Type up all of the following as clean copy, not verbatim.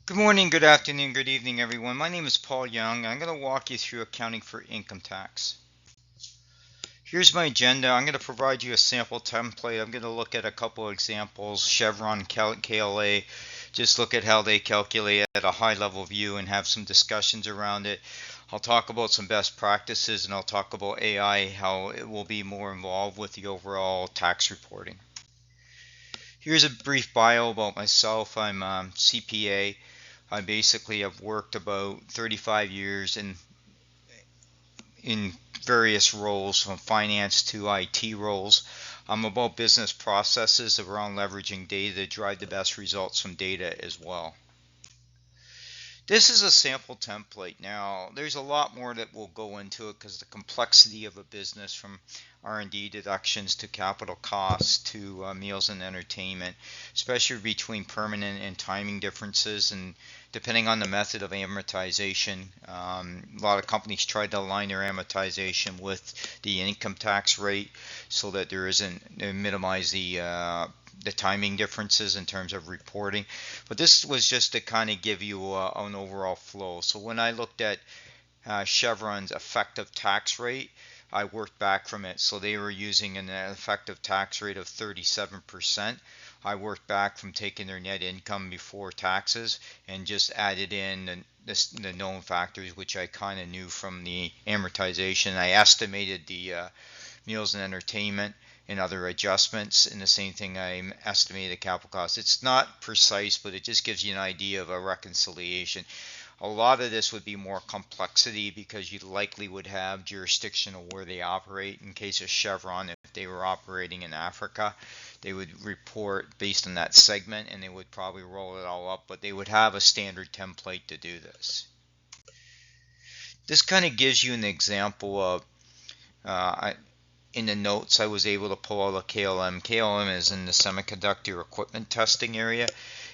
Good morning, good afternoon, good evening, everyone. My name is Paul Young. I'm going to walk you through accounting for income tax. Here's my agenda. I'm going to provide you a sample template. I'm going to look at a couple of examples, Chevron, KLA, just look at how they calculate at a high level view and have some discussions around it. I'll talk about some best practices and I'll talk about AI, how it will be more involved with the overall tax reporting. Here's a brief bio about myself. I'm a CPA. I basically have worked about 35 years in various roles, from finance to IT roles. I'm about business processes around leveraging data to drive the best results from data as well. This is a sample template. Now, there's a lot more that will go into it because the complexity of a business, from R&D deductions to capital costs to meals and entertainment, especially between permanent and timing differences, and depending on the method of amortization. A lot of companies try to align their amortization with the income tax rate so that there isn't minimize the timing differences in terms of reporting. But this was just to kind of give you an overall flow. So when I looked at Chevron's effective tax rate, I worked back from it. So they were using an effective tax rate of 37%. I worked back from taking their net income before taxes and just added in the known factors, which I kind of knew from the amortization. I estimated the meals and entertainment and other adjustments, and the same thing, I estimated the capital cost. It's not precise, but it just gives you an idea of a reconciliation. A lot of this would be more complexity because you likely would have jurisdiction of where they operate. In case of Chevron, if they were operating in Africa, they would report based on that segment and they would probably roll it all up, but they would have a standard template to do this. This kind of gives you an example of in the notes, I was able to pull out a KLM. KLM is in the semiconductor equipment testing area,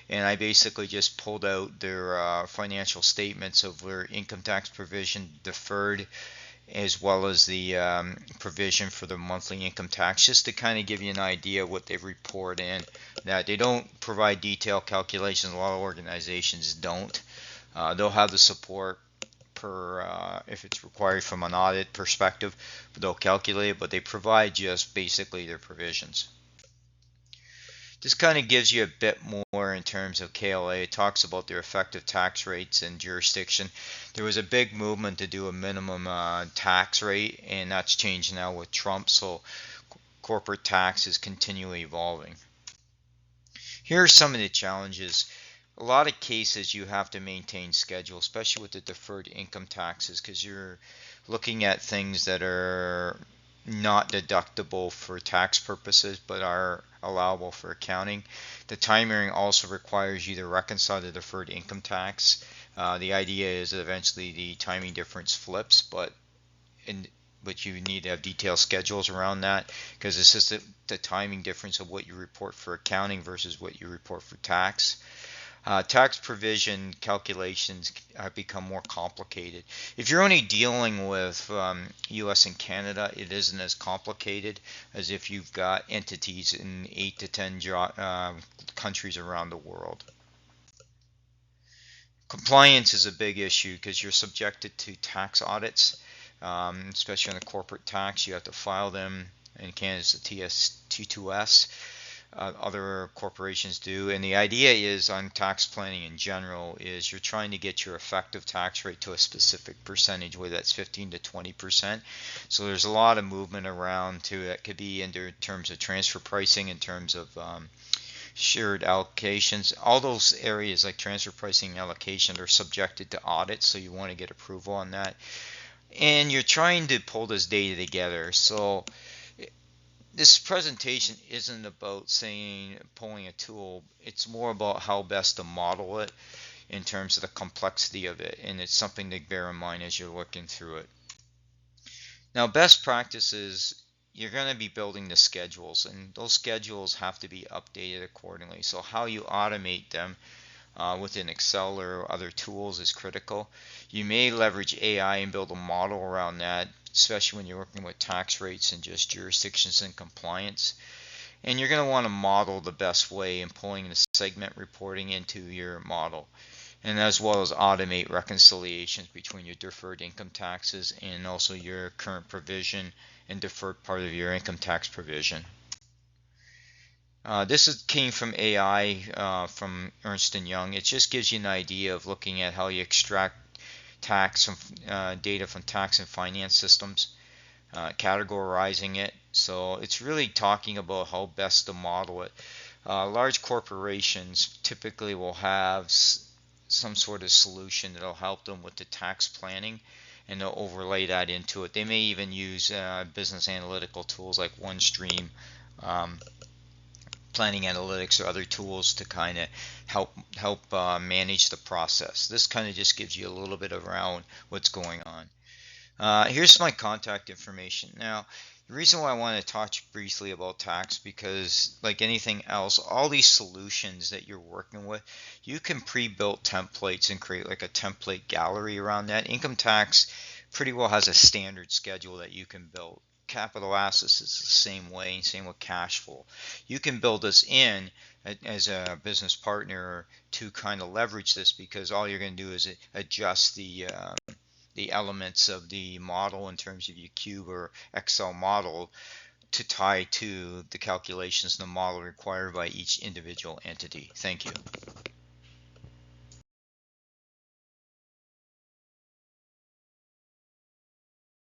and I basically just pulled out their financial statements of their income tax provision deferred, as well as the provision for the monthly income tax, just to kind of give you an idea of what they report in. That they don't provide detailed calculations. A lot of organizations don't. They'll have the support if it's required from an audit perspective. They'll calculate it, but they provide just basically their provisions. This kind of gives you a bit more in terms of KLA. It talks about their effective tax rates and jurisdiction. There was a big movement to do a minimum tax rate, and that's changed now with Trump. So corporate tax is continually evolving. Here are some of the challenges. A lot of cases you have to maintain schedule, especially with the deferred income taxes, because you're looking at things that are not deductible for tax purposes but are allowable for accounting. The timing also requires you to reconcile the deferred income tax. The idea is that eventually the timing difference flips, but you need to have detailed schedules around that because it's just the timing difference of what you report for accounting versus what you report for tax. Tax provision calculations have become more complicated. If you're only dealing with US and Canada, it isn't as complicated as if you've got entities in 8 to 10 countries around the world. Compliance is a big issue because you're subjected to tax audits, especially on the corporate tax. You have to file them. In Canada, it's the T2S. Other corporations do, and the idea is on tax planning in general is you're trying to get your effective tax rate to a specific percentage, whether that's 15 to 20%. So there's a lot of movement around to it. Could be in terms of transfer pricing, in terms of shared allocations. All those areas like transfer pricing and allocation are subjected to audit, so you want to get approval on that. And you're trying to pull this data together. So this presentation isn't about saying pulling a tool. It's more about how best to model it in terms of the complexity of it, and it's something to bear in mind as you're looking through it. Now, best practices, you're going to be building the schedules, and those schedules have to be updated accordingly. So how you automate them within Excel or other tools is critical. You may leverage AI and build a model around that, especially when you're working with tax rates and just jurisdictions and compliance. And you're going to want to model the best way in pulling the segment reporting into your model. and as well as automate reconciliations between your deferred income taxes and also your current provision and deferred part of your income tax provision. Came from AI from Ernst& Young. It just gives you an idea of looking at how you extract tax data from tax and finance systems, categorizing it. So it's really talking about how best to model it. Large corporations typically will have some sort of solution that'll help them with the tax planning, and they'll overlay that into it. They may even use business analytical tools like OneStream, um, planning analytics, or other tools to kind of help manage the process. This kind of just gives you a little bit around what's going on. Here's my contact information. Now, the reason why I want to touch briefly about tax, because like anything else, all these solutions that you're working with, you can pre-built templates and create like a template gallery around that. Income tax pretty well has a standard schedule that you can build. Capital assets is the same way, same with cash flow. You can build this in as a business partner to kind of leverage this, because all you're going to do is adjust the elements of the model in terms of your cube or Excel model to tie to the calculations in the model required by each individual entity. Thank you.